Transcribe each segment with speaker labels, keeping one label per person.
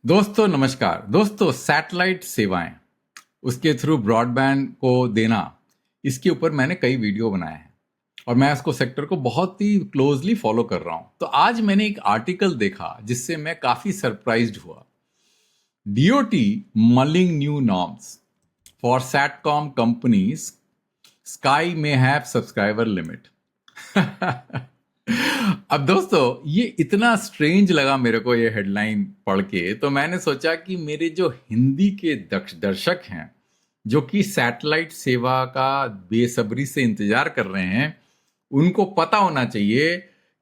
Speaker 1: दोस्तों नमस्कार। दोस्तों सैटेलाइट सेवाएं उसके थ्रू ब्रॉडबैंड को देना, इसके ऊपर मैंने कई वीडियो बनाए हैं और मैं इसको सेक्टर को बहुत ही क्लोजली फॉलो कर रहा हूं। तो आज मैंने एक आर्टिकल देखा जिससे मैं काफी सरप्राइज्ड हुआ। DOT mulling new norms for satcom companies, sky में हैव सब्सक्राइबर लिमिट। अब दोस्तों ये इतना स्ट्रेंज लगा मेरे को ये हेडलाइन पढ़ के, तो मैंने सोचा कि मेरे जो हिंदी के दर्शक हैं जो कि सैटेलाइट सेवा का बेसब्री से इंतजार कर रहे हैं, उनको पता होना चाहिए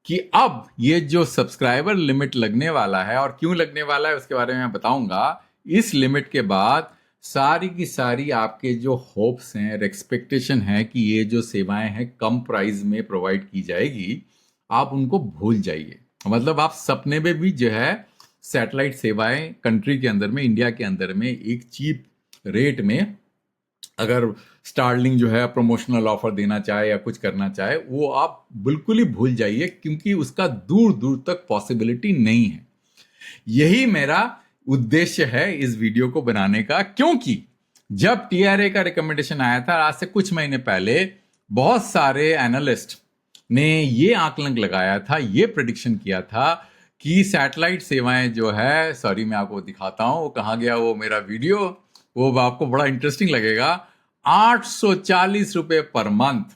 Speaker 1: कि अब ये जो सब्सक्राइबर लिमिट लगने वाला है और क्यों लगने वाला है उसके बारे में मैं बताऊंगा। इस लिमिट के बाद सारी की सारी आपके जो होप्स हैं, एक्सपेक्टेशन है कि ये जो सेवाएं हैं कम प्राइस में प्रोवाइड की जाएगी, आप उनको भूल जाइए। मतलब आप सपने में भी जो है सैटेलाइट सेवाएं कंट्री के अंदर में, इंडिया के अंदर में एक चीप रेट में अगर स्टारलिंक जो है प्रमोशनल ऑफर देना चाहे या कुछ करना चाहे, वो आप बिल्कुल ही भूल जाइए, क्योंकि उसका दूर दूर तक पॉसिबिलिटी नहीं है। यही मेरा उद्देश्य है इस वीडियो को बनाने का, क्योंकि जब टीआरए का रिकमेंडेशन आया था आज से कुछ महीने पहले, बहुत सारे एनालिस्ट ने ये आकलन लगाया था, ये प्रेडिक्शन किया था कि सैटेलाइट सेवाएं जो है, सॉरी मैं आपको दिखाता हूं वो कहाँ गया वो मेरा वीडियो, वो आपको बड़ा इंटरेस्टिंग लगेगा। 840 रुपए पर मंथ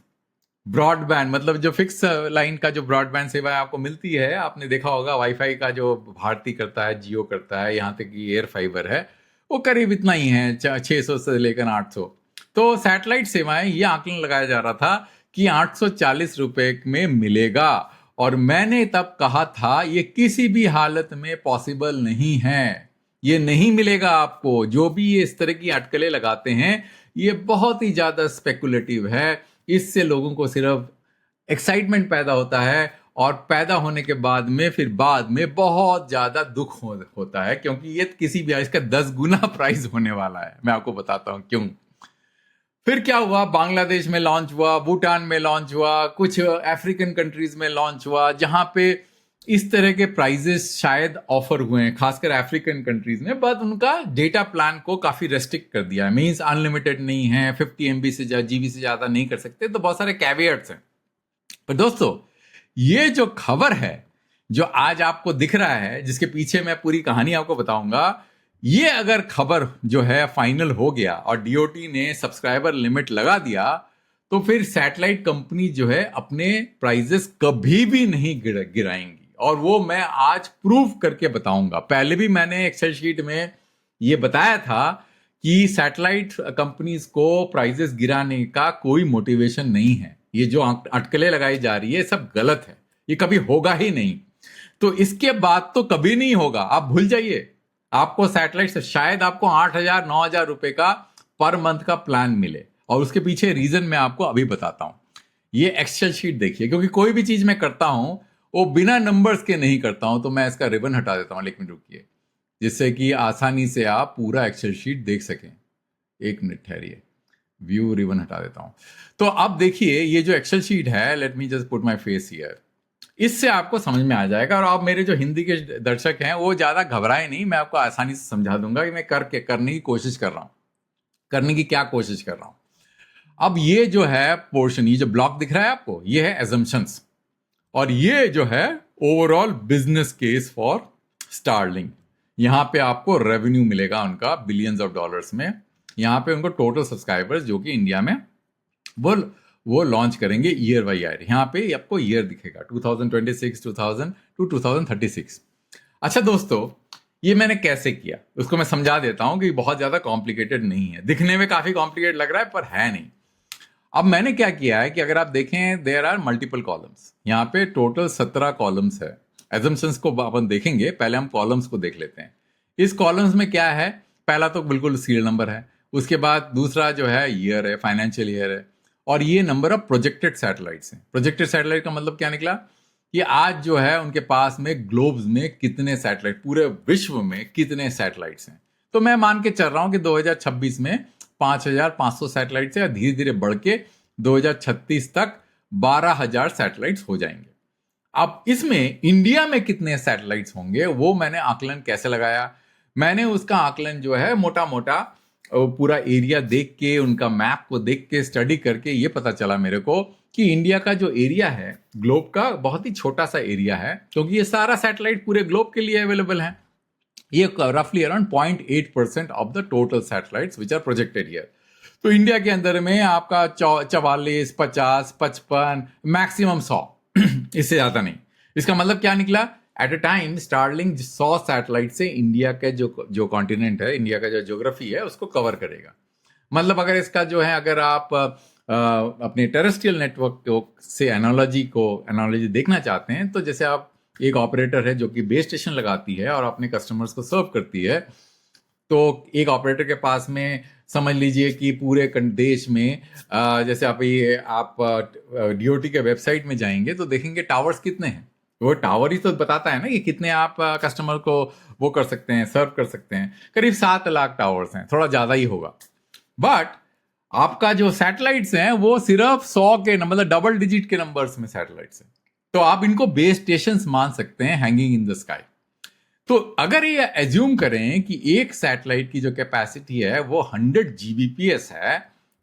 Speaker 1: ब्रॉडबैंड, मतलब जो फिक्स लाइन का जो ब्रॉडबैंड सेवा आपको मिलती है, आपने देखा होगा वाईफाई का जो भारती करता है, जियो करता है, यहाँ तक कि एयर फाइबर है, वो करीब इतना ही है, 600 से लेकर 800। तो सैटेलाइट सेवाएं, ये आकलन लगाया जा रहा था कि 840 रुपए में मिलेगा, और मैंने तब कहा था ये किसी भी हालत में पॉसिबल नहीं है, ये नहीं मिलेगा आपको। जो भी ये इस तरह की अटकलें लगाते हैं ये बहुत ही ज्यादा स्पेकुलेटिव है, इससे लोगों को सिर्फ एक्साइटमेंट पैदा होता है, और पैदा होने के बाद में बहुत ज्यादा दुख होता है, क्योंकि ये किसी भी इसका 10 गुना प्राइस होने वाला है। मैं आपको बताता हूं क्यों। फिर क्या हुआ, बांग्लादेश में लॉन्च हुआ, भूटान में लॉन्च हुआ, कुछ अफ्रीकन कंट्रीज में लॉन्च हुआ, जहां पे इस तरह के प्राइजेस शायद ऑफर हुए हैं, खासकर अफ्रीकन कंट्रीज में। बट उनका डेटा प्लान को काफी रेस्ट्रिक्ट कर दिया है, मींस अनलिमिटेड नहीं है, 50 MB से जीबी से ज्यादा नहीं कर सकते, तो बहुत सारे कैवियट्स हैं। पर दोस्तों ये जो खबर है जो आज आपको दिख रहा है, जिसके पीछे मैं पूरी कहानी आपको बताऊंगा, ये अगर खबर जो है फाइनल हो गया और डीओटी ने सब्सक्राइबर लिमिट लगा दिया, तो फिर सैटेलाइट कंपनी जो है अपने प्राइजेस कभी भी नहीं गिराएंगी, और वो मैं आज प्रूव करके बताऊंगा। पहले भी मैंने एक्सेल शीट में ये बताया था कि सैटेलाइट कंपनीज को प्राइजेस गिराने का कोई मोटिवेशन नहीं है, ये जो अटकलें लगाई जा रही है सब गलत है, ये कभी होगा ही नहीं। तो इसके बाद तो कभी नहीं होगा, आप भूल जाइए। आपको सैटेलाइट से शायद आपको 8,000 9,000 रुपए का पर मंथ का प्लान मिले, और उसके पीछे रीजन मैं आपको अभी बताता हूं। ये एक्सेल शीट देखिए, क्योंकि कोई भी चीज मैं करता हूं वो बिना नंबर्स के नहीं करता हूं, तो मैं इसका रिबन हटा देता हूं। 1 मिनट रुकिए, जिससे कि आसानी से आप पूरा एक्सेल शीट देख सकें। 1 मिनट ठहरिए, व्यू रिबन हटा देता हूं। तो अब देखिए ये जो एक्सेल शीट है, let me just put my face here, इससे आपको समझ में आ जाएगा। और आप मेरे जो हिंदी के दर्शक हैं वो ज्यादा घबराए नहीं, मैं आपको आसानी से समझा दूंगा कि मैं करने की कोशिश कर रहा हूं, करने की क्या कोशिश कर रहा हूं। अब ये जो है पोर्शन, ये जो ब्लॉक दिख रहा है आपको, ये है एजम्पशंस, और ये जो है overall business case for Starlink. यहां पे आपको रेवेन्यू मिलेगा उनका बिलियंस ऑफ डॉलर्स में। यहां पे उनको टोटल सब्सक्राइबर्स जो कि इंडिया में वो लॉन्च करेंगे ईयर बाई ईयर। यहाँ पे आपको ईयर दिखेगा 2026, 2000 टू 2036। अच्छा दोस्तों, ये मैंने कैसे किया उसको मैं समझा देता हूं कि बहुत ज्यादा कॉम्प्लिकेटेड नहीं है, दिखने में काफी कॉम्प्लिकेटेड लग रहा है पर है नहीं। अब मैंने क्या किया है कि अगर आप देखें, देयर आर मल्टीपल कॉलम्स, यहाँ पे टोटल 17 कॉलम्स है। एजम्पशंस को अपन देखेंगे, पहले हम कॉलम्स को देख लेते हैं। इस कॉलम्स में क्या है, पहला तो बिल्कुल सीरियल नंबर है, उसके बाद दूसरा जो है ईयर है, फाइनेंशियल ईयर है, और ये नंबर ऑफ प्रोजेक्टेड सैटेलाइट्स हैं। प्रोजेक्टेड सैटेलाइट का मतलब क्या निकला कि आज जो है उनके पास में ग्लोब्स में कितने सैटेलाइट, पूरे विश्व में कितने सैटेलाइट्स हैं। तो मैं मान के चल रहा हूं कि 2026 में 5,500 सैटेलाइट से धीरे धीरे बढ़ के 2036 तक 12,000 सैटेलाइट्स हो जाएंगे। अब इसमें इंडिया में कितने सैटेलाइट्स होंगे वो मैंने आकलन कैसे लगाया, मैंने उसका आकलन जो है मोटा मोटा पूरा एरिया देख के, उनका मैप को देख के, स्टडी करके ये पता चला मेरे को कि इंडिया का जो एरिया है ग्लोब का, बहुत ही छोटा सा एरिया है, क्योंकि ये सारा सैटेलाइट पूरे ग्लोब के लिए अवेलेबल है। ये रफली around 0.8% of the total satellites which are projected here. तो इंडिया के अंदर में आपका 44, 50, 55, मैक्सिमम 100 इससे ज्यादा नहीं। इसका मतलब क्या निकला? At a time Starlink 100 satellite से इंडिया के जो कॉन्टिनेंट है, इंडिया का जो ज्योग्राफी है, उसको कवर करेगा। मतलब अगर इसका जो है, अगर आप अपने टेरेस्ट्रियल नेटवर्क से एनालॉजी देखना चाहते हैं, तो जैसे आप एक ऑपरेटर है जो कि बेस स्टेशन लगाती है और अपने कस्टमर्स को सर्व करती है, तो एक ऑपरेटर के पास में समझ लीजिए कि पूरे देश में जैसे आप डीओटी के वेबसाइट में जाएंगे तो देखेंगे टावर्स कितने हैं। वो टावर ही तो बताता है ना कि कितने आप कस्टमर को वो कर सकते हैं, सर्व कर सकते हैं। करीब 7 लाख टावर्स हैं, थोड़ा ज्यादा ही होगा। बट आपका जो सैटेलाइट्स हैं वो सिर्फ 100 के मतलब डबल डिजिट के नंबर्स में सैटेलाइट्स हैं। तो आप इनको बेस स्टेशंस मान सकते हैं, हैंगिंग इन द स्काई। तो अगर ये एज्यूम करें कि एक सैटेलाइट की जो कैपेसिटी है वो 100 जीबीपीएस है,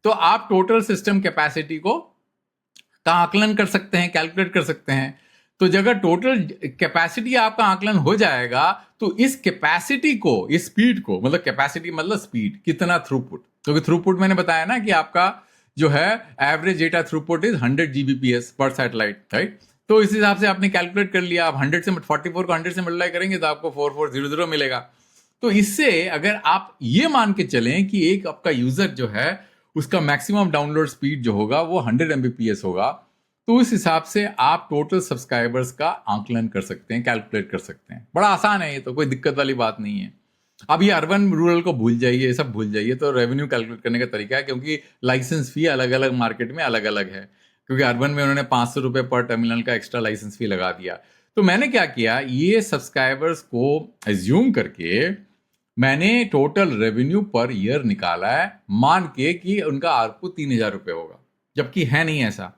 Speaker 1: तो आप टोटल सिस्टम कैपेसिटी का आकलन कर सकते हैं, कैलकुलेट कर सकते हैं। तो जब टोटल कैपेसिटी आपका आकलन हो जाएगा, तो इस कैपेसिटी को, इस स्पीड को, मतलब कैपेसिटी मतलब स्पीड, कितना थ्रूपुट, क्योंकि थ्रूपुट मैंने बताया ना कि आपका जो है average data throughput is 100 GBPS पर सैटेलाइट, राइट। तो इस हिसाब से आपने कैलकुलेट कर लिया। आप 100 से 44 को 100 से मल्टीप्लाई करेंगे तो आपको 4400 मिलेगा। तो इससे अगर आप ये मान के चलें कि एक आपका यूजर जो है उसका मैक्सिमम डाउनलोड स्पीड जो होगा वो 100 एमबीपीएस होगा, तो उस हिसाब से आप टोटल सब्सक्राइबर्स का आंकलन कर सकते हैं, कैलकुलेट कर सकते हैं। बड़ा आसान है ये, तो कोई दिक्कत वाली बात नहीं है। अब ये अर्बन रूरल को भूल जाइए, ये सब भूल जाइए। तो रेवेन्यू कैलकुलेट करने का तरीका है, क्योंकि लाइसेंस फी अलग अलग मार्केट में अलग अलग है। क्योंकि अर्बन में उन्होंने 500 रुपए पर टर्मिनल का एक्स्ट्रा लाइसेंस फी लगा दिया। तो मैंने क्या किया, ये सब्सक्राइबर्स को एज्यूम करके मैंने टोटल रेवेन्यू पर ईयर निकाला है, मान के कि उनका आरपू 3000 रुपए होगा, जबकि है नहीं ऐसा।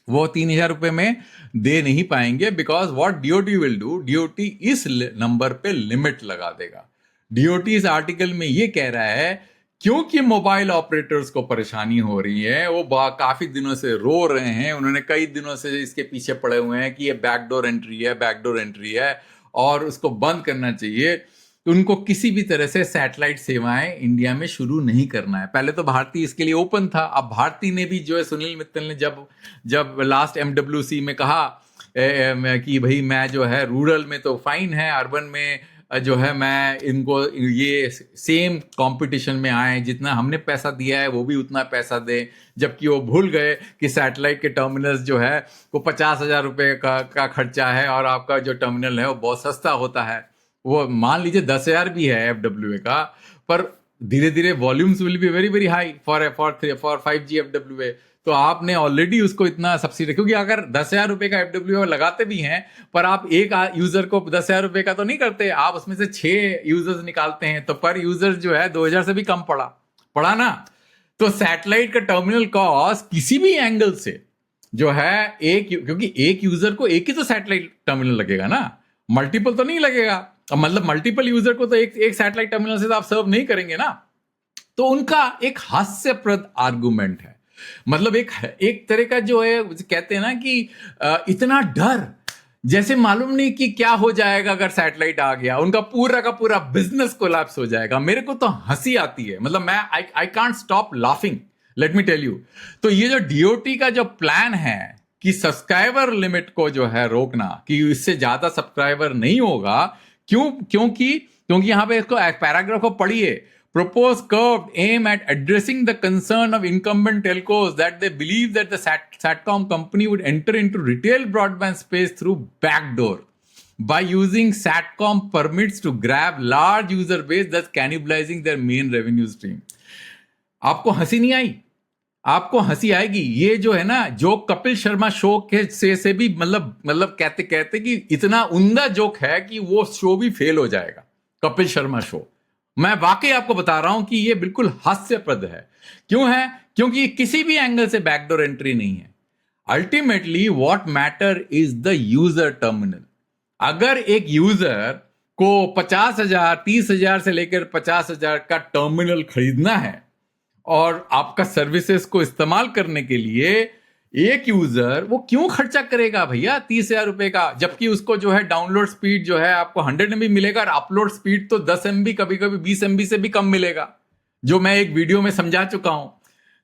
Speaker 1: वो 3000 रुपए में दे नहीं पाएंगे, because what DOT will do, DOT इस नंबर पे लिमिट लगा देगा। डीओटी इस आर्टिकल में ये कह रहा है क्योंकि मोबाइल ऑपरेटर्स को परेशानी हो रही है, वो काफी दिनों से रो रहे हैं, उन्होंने कई दिनों से इसके पीछे पड़े हुए हैं कि ये बैकडोर एंट्री है और उसको बंद करना चाहिए। तो उनको किसी भी तरह से सैटेलाइट सेवाएं इंडिया में शुरू नहीं करना है। पहले तो भारती इसके लिए ओपन था। अब भारती ने भी जो है, सुनील मित्तल ने जब लास्ट एमडब्ल्यूसी में कहा कि भाई मैं जो है रूरल में तो फाइन है, अर्बन में जो है मैं इनको ये सेम कंपटीशन में आए, जितना हमने पैसा दिया है वो भी उतना पैसा दें। जबकि वो भूल गए कि सैटेलाइट के टर्मिनल्स जो है वो 50,000 रुपए का खर्चा है और आपका जो टर्मिनल है वो बहुत सस्ता होता है। वो मान लीजिए 10,000 भी है FWA का, पर धीरे धीरे volumes will be very very high for 5G FWA। तो आपने ऑलरेडी उसको इतना सब्सिडी, क्योंकि अगर 10,000 रुपए का FWA लगाते भी हैं, पर आप एक यूजर को 10,000 रुपए का तो नहीं करते, आप उसमें से 6 यूजर्स निकालते हैं, तो पर यूजर जो है 2,000 से भी कम पड़ा ना। तो सैटेलाइट का टर्मिनल कॉस्ट किसी भी एंगल से जो है क्योंकि एक यूजर को एक ही तो सैटेलाइट टर्मिनल लगेगा ना, मल्टीपल तो नहीं लगेगा। अब मतलब मल्टीपल यूजर को तो एक सैटेलाइट टर्मिनल से तो आप सर्व नहीं करेंगे ना। तो उनका एक हास्यप्रद आर्गुमेंट है, मतलब एक तरह का जो है, कहते हैं ना कि इतना डर, जैसे मालूम नहीं कि क्या हो जाएगा अगर सैटेलाइट आ गया, उनका पूरा का पूरा बिजनेस कोलैप्स हो जाएगा। मेरे को तो हंसी आती है, मतलब मैं I can't stop laughing, let me tell you. तो ये जो डीओटी का जो प्लान है कि सब्सक्राइबर लिमिट को जो है रोकना, कि इससे ज्यादा सब्सक्राइबर नहीं होगा, क्योंकि यहां पे इसको पैराग्राफ को पढ़िए। Proposed curve aim at addressing the concern of incumbent telcos that they believe that the Satcom company would enter into retail broadband space through backdoor by using Satcom permits to grab large user base, thus cannibalizing their main revenue stream. आपको हंसी नहीं आई? आपको हंसी आएगी। ये जो है ना, जो कपिल शर्मा शो के से भी मतलब कहते कि इतना उम्दा जोक है कि वो शो भी फेल हो जाएगा, कपिल शर्मा शो। मैं वाकई आपको बता रहा हूं कि ये बिल्कुल हास्यप्रद है। क्यों है? क्योंकि किसी भी एंगल से बैकडोर एंट्री नहीं है। Ultimately what matter is the user terminal. अगर एक यूजर को 50,000 30,000 से लेकर 50,000 का टर्मिनल खरीदना है और आपका सर्विसेज को इस्तेमाल करने के लिए एक यूजर वो क्यों खर्चा करेगा भैया 30,000 रुपए का, जबकि उसको जो है डाउनलोड स्पीड जो है आपको 100 MB मिलेगा और अपलोड स्पीड तो 10 MB कभी कभी 20 MB से भी कम मिलेगा, जो मैं एक वीडियो में समझा चुका हूं।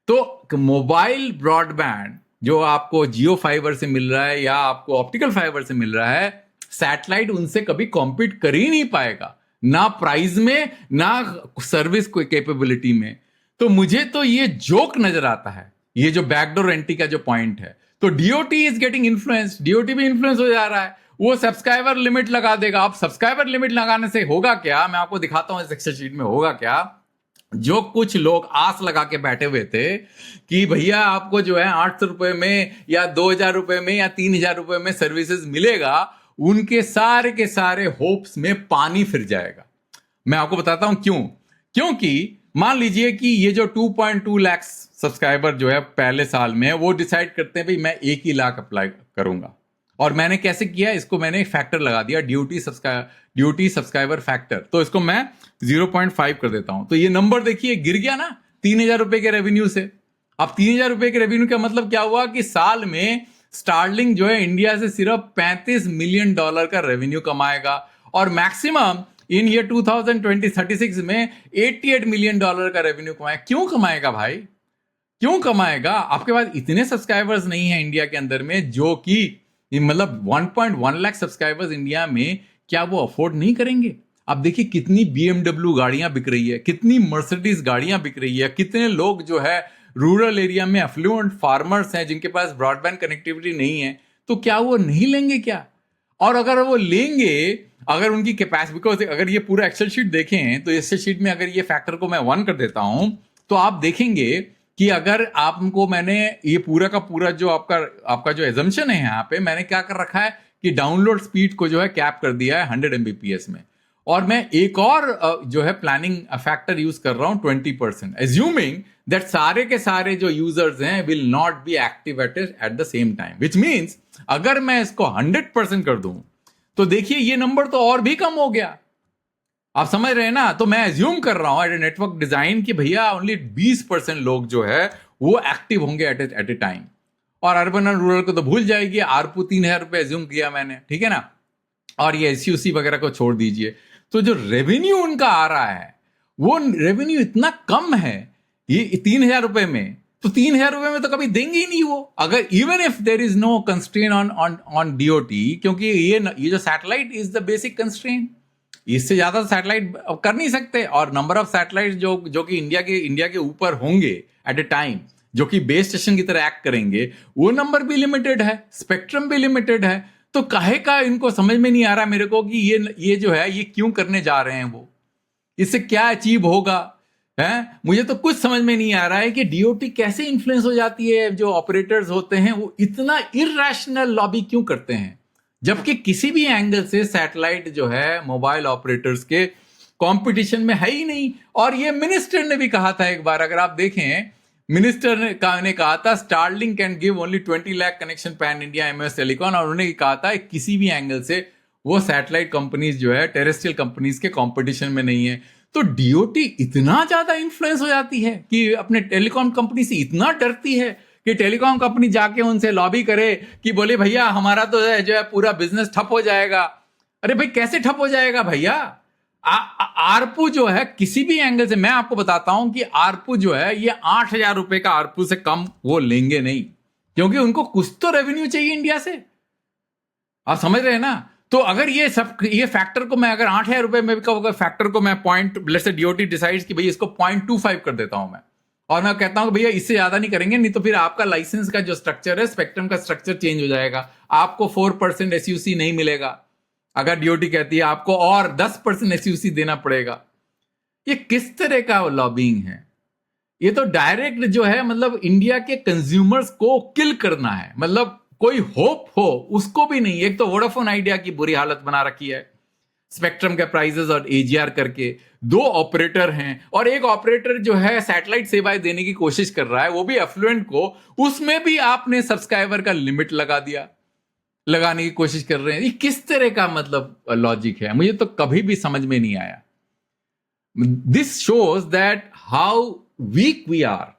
Speaker 1: तो मोबाइल ब्रॉडबैंड जो आपको जियो फाइबर से मिल रहा है या आपको ऑप्टिकल फाइबर से मिल रहा है, सैटेलाइट उनसे कभी कॉम्पीट कर ही नहीं पाएगा, ना प्राइस में ना सर्विस को कैपेबिलिटी में। तो मुझे तो ये जोक नजर आता है, ये जो बैकडोर एंट्री का जो पॉइंट है। तो DOT is getting influence, DOT भी इन्फ्लुएंस हो जा रहा है, वो सब्सक्राइबर लिमिट लगा देगा। अब सब्सक्राइबर लिमिट लगाने से होगा क्या, मैं आपको दिखाता हूं इस एक्सेल शीट में होगा क्या। जो कुछ लोग आस लगा के बैठे हुए थे कि भैया आपको जो है 800 रुपए में या 2,000 रुपए में या 3,000 रुपए में सर्विसेज मिलेगा, उनके सारे के सारे होप्स में पानी फिर जाएगा। मैं आपको बताता हूं क्यों। क्योंकि मान लीजिए कि ये जो 2.2 लाख सब्सक्राइबर जो है पहले साल में, वो डिसाइड करते हैं भाई मैं 1 ही लाख अप्लाई करूंगा। और मैंने कैसे किया, इसको मैंने एक फैक्टर लगा दिया, ड्यूटी सब्सक्राइबर फैक्टर। तो इसको मैं 0.5 कर देता हूं। तो ये नंबर देखिए गिर गया ना 3,000 रुपए के रेवेन्यू से। अब 3,000 रुपए के रेवेन्यू का मतलब क्या हुआ कि साल में स्टारलिंक जो है इंडिया से सिर्फ $35 मिलियन का रेवेन्यू कमाएगा और मैक्सिमम इन ईयर 2036 में $88 मिलियन का रेवेन्यू कमाएगा। क्यों कमाएगा भाई, क्यों कमाएगा? आपके पास इतने सब्सक्राइबर्स नहीं है इंडिया के अंदर में, जो कि मतलब 1.1 लाख सब्सक्राइबर्स इंडिया में, क्या वो अफोर्ड नहीं करेंगे? अब देखिए कितनी BMW गाड़ियां बिक रही है, कितनी मर्सिडीज गाड़ियां बिक रही है, कितने लोग जो है रूरल एरिया में एफ्लुएंट फार्मर्स हैं जिनके पास ब्रॉडबैंड कनेक्टिविटी नहीं है, तो क्या वो नहीं लेंगे क्या? और अगर वो लेंगे, अगर उनकी कैपेसिटी, बिकॉज अगर ये पूरा एक्सेल शीट देखें तो एक्सेल शीट में अगर ये फैक्टर को मैं 1 कर देता हूं तो आप देखेंगे कि अगर आपको मैंने ये पूरा का पूरा जो आपका जो एजम्पशन है यहाँ पे, मैंने क्या कर रखा है कि डाउनलोड स्पीड को जो है कैप कर दिया है 100 Mbps में, और मैं एक और जो है प्लानिंग फैक्टर यूज कर रहा हूं 20%, एज्यूमिंग दैट सारे के सारे जो यूजर्स हैं will not be activated at the same time, which means अगर मैं इसको 100% कर दूं तो देखिए ये नंबर तो और भी कम हो गया। आप समझ रहे हैं ना? तो मैं एज्यूम कर रहा हूं एट ए नेटवर्क डिजाइन कि भैया ओनली 20% लोग जो है वो एक्टिव होंगे एट ए टाइम, और अर्बन एंड रूरल को तो भूल जाएगी। आरपू 3,000 रुपए एज्यूम किया मैंने, ठीक है ना, और ये SUC वगैरह को छोड़ दीजिए। तो जो रेवेन्यू उनका आ रहा है वो रेवेन्यू इतना कम है ये 3,000 रुपए में, तो 3,000 रुपए में तो कभी देंगे ही नहीं वो, अगर even if there is no constraint on DOT, क्योंकि ये जो satellite is the basic constraint, इससे ज्यादा सैटेलाइट कर नहीं सकते। और नंबर ऑफ सैटेलाइट जो कि इंडिया के ऊपर होंगे एट ए टाइम, जो कि बेस स्टेशन की तरह एक्ट करेंगे, वो नंबर भी लिमिटेड है, स्पेक्ट्रम भी लिमिटेड है। तो काहे का इनको समझ में नहीं आ रहा मेरे को कि ये जो है ये क्यों करने जा रहे हैं, वो इससे क्या अचीव होगा है। मुझे तो कुछ समझ में नहीं आ रहा है कि डीओटी कैसे इन्फ्लुएंस हो जाती है। जो ऑपरेटर्स होते हैं वो इतना इरैशनल लॉबी क्यों करते हैं, जबकि किसी भी एंगल से सैटेलाइट जो है मोबाइल ऑपरेटर्स के कंपटीशन में है ही नहीं। और ये मिनिस्टर ने भी कहा था एक बार, अगर आप देखें, मिनिस्टर ने कहा था Starlink can give only 20 lakh connection pan India MS telecom, और उन्होंने कहा था किसी भी एंगल से वो सैटेलाइट कंपनीज जो है टेरेस्ट्रियल कंपनीज के कंपटीशन में नहीं है। तो डीओटी इतना ज्यादा इन्फ्लुएंस हो जाती है कि अपने टेलीकॉम कंपनी से इतना डरती है कि टेलीकॉम कंपनी जाके उनसे लॉबी करे कि बोले भैया हमारा तो जो है पूरा बिजनेस ठप हो जाएगा। अरे भाई कैसे ठप हो जाएगा भैया? आरपू जो है किसी भी एंगल से, मैं आपको बताता हूं कि आरपू जो है ये 8,000 रुपए का आरपू से कम वो लेंगे नहीं, क्योंकि उनको कुछ तो रेवेन्यू चाहिए इंडिया से। आप समझ रहे हैं ना? तो अगर ये फैक्टर को मैं अगर 8,000 रुपए में भी फैक्टर को मैं point, let's say DOT decides कि भाई इसको 0.25 कर देता हूं मैं, और मैं कहता हूं भैया इससे ज्यादा नहीं करेंगे, नहीं तो फिर आपका लाइसेंस का जो स्ट्रक्चर है, स्पेक्ट्रम का स्ट्रक्चर चेंज हो जाएगा, आपको 4% SUC नहीं मिलेगा। अगर डीओटी कहती है आपको और 10% SUC देना पड़ेगा। ये किस तरह का लॉबिंग है? ये तो डायरेक्ट जो है मतलब इंडिया के कंज्यूमर्स को किल करना है, मतलब कोई होप हो उसको भी नहीं। एक तो वोडाफोन आइडिया की बुरी हालत बना रखी है, स्पेक्ट्रम के प्राइसेस और AGR करके। 2 ऑपरेटर हैं और एक ऑपरेटर जो है सैटेलाइट सेवाएं देने की कोशिश कर रहा है, वो भी एफ्लुएंट को, उसमें भी आपने सब्सक्राइबर का लिमिट लगा दिया। लगाने की कोशिश कर रहे हैं। ये किस तरह का मतलब लॉजिक है, मुझे तो कभी भी समझ में नहीं आया। This shows that how weak we are,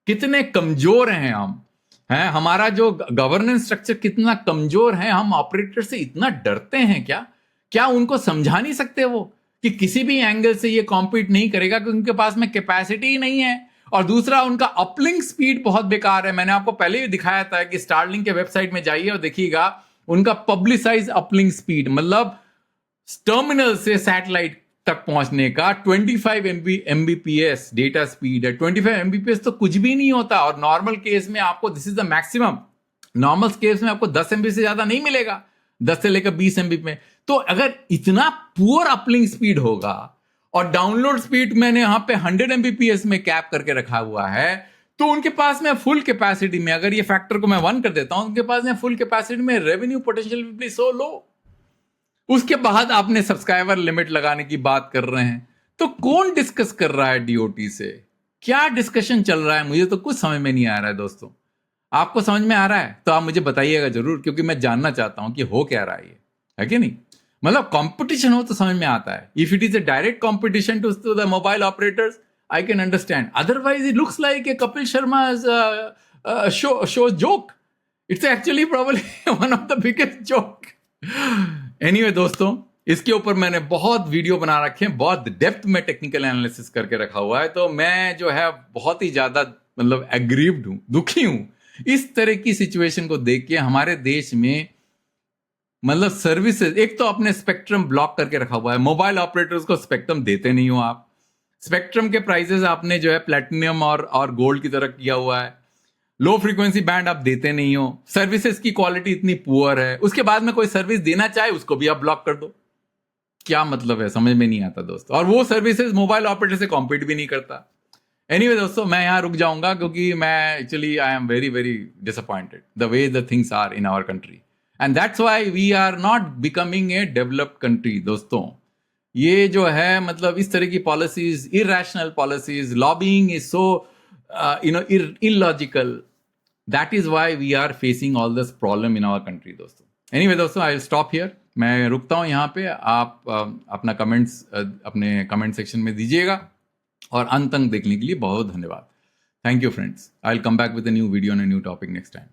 Speaker 1: कितने कमजोर हैं हम, हैं हमारा जो गवर्नेंस स्ट्रक्चर कितना कमजोर है। हम ऑपरेटर से इतना डरते हैं क्या? क्या उनको समझा नहीं सकते वो कि किसी भी एंगल से ये कॉम्पीट नहीं करेगा क्योंकि उनके पास में कैपेसिटी ही नहीं है। और दूसरा, उनका अपलिंक स्पीड बहुत बेकार है। मैंने आपको पहले ही दिखाया था कि स्टारलिंक के वेबसाइट में जाइए और देखिएगा उनका पब्लिसाइज अपलिंक स्पीड, मतलब टर्मिनल से सैटेलाइट तक पहुंचने का 25 एमबीपीएस डेटा स्पीड है। 25 एमबीपीएस तो कुछ भी नहीं होता, और नॉर्मल केस में आपको this is the maximum. Normal case में आपको 10 एमबी से ज्यादा नहीं मिलेगा, 10 से लेकर 20 एमबी में। तो अगर इतना पुअर अपलिंक स्पीड होगा और डाउनलोड स्पीड मैंने यहां पे 100 एमबीपीएस में कैप करके रखा हुआ है, तो उनके पास में फुल कैपेसिटी में, अगर ये फैक्टर को मैं 1 कर देता हूं, उनके पास में फुल कैपेसिटी में रेवेन्यू पोटेंशियल विल बी सो लो। उसके बाद आपने सब्सक्राइबर लिमिट लगाने की बात कर रहे हैं। तो कौन डिस्कस कर रहा है डीओटी से? क्या डिस्कशन चल रहा है? मुझे तो कुछ समझ में नहीं आ रहा है दोस्तों। आपको समझ में आ रहा है तो आप मुझे बताइएगा जरूर, क्योंकि मैं जानना चाहता हूं कि हो क्या रहा है ये, है कि नहीं? मतलब कंपटीशन हो तो समझ में आता है। If it is a direct competition to the mobile operators, I can understand. Otherwise it looks like a Kapil Sharma show joke. It's actually probably one of the biggest joke. Anyway दोस्तों, इसके ऊपर मैंने बहुत वीडियो बना रखे हैं, बहुत डेप्थ में टेक्निकल एनालिसिस करके रखा हुआ है। तो मैं जो है बहुत ही ज्यादा मतलब एग्रीव्ड हूं, दुखी हूं इस तरह की सिचुएशन को देख के। हमारे देश में मतलब सर्विसेज, एक तो अपने स्पेक्ट्रम ब्लॉक करके रखा हुआ है, मोबाइल ऑपरेटर्स को स्पेक्ट्रम देते नहीं हो आप। स्पेक्ट्रम के प्राइसेस आपने जो है प्लेटिनियम और गोल्ड की तरह किया हुआ है। लो फ्रीक्वेंसी बैंड आप देते नहीं हो। सर्विसेज की क्वालिटी इतनी पुअर है, उसके बाद में कोई सर्विस देना चाहे उसको भी आप ब्लॉक कर दो। क्या मतलब है, समझ में नहीं आता दोस्तों। और वो सर्विसेज मोबाइल ऑपरेटर से कॉम्पीट भी नहीं करता। एनीवे दोस्तों, मैं यहां रुक जाऊंगा क्योंकि मैं actually I am very very disappointed the way the things are in our country, and that's why we are not becoming a developed country दोस्तों। ये जो है मतलब इस तरह की policies, irrational policies, lobbying is so illogical. That is why we are facing all this problem in our country दोस्तों। Anyway दोस्तों, आई विल स्टॉप हियर। मैं रुकता हूं यहाँ पे। आप अपना कमेंट्स अपने कमेंट सेक्शन में दीजिएगा, और अंत तक देखने के लिए बहुत धन्यवाद। Thank you friends. I will come back with a new video on a new topic next time.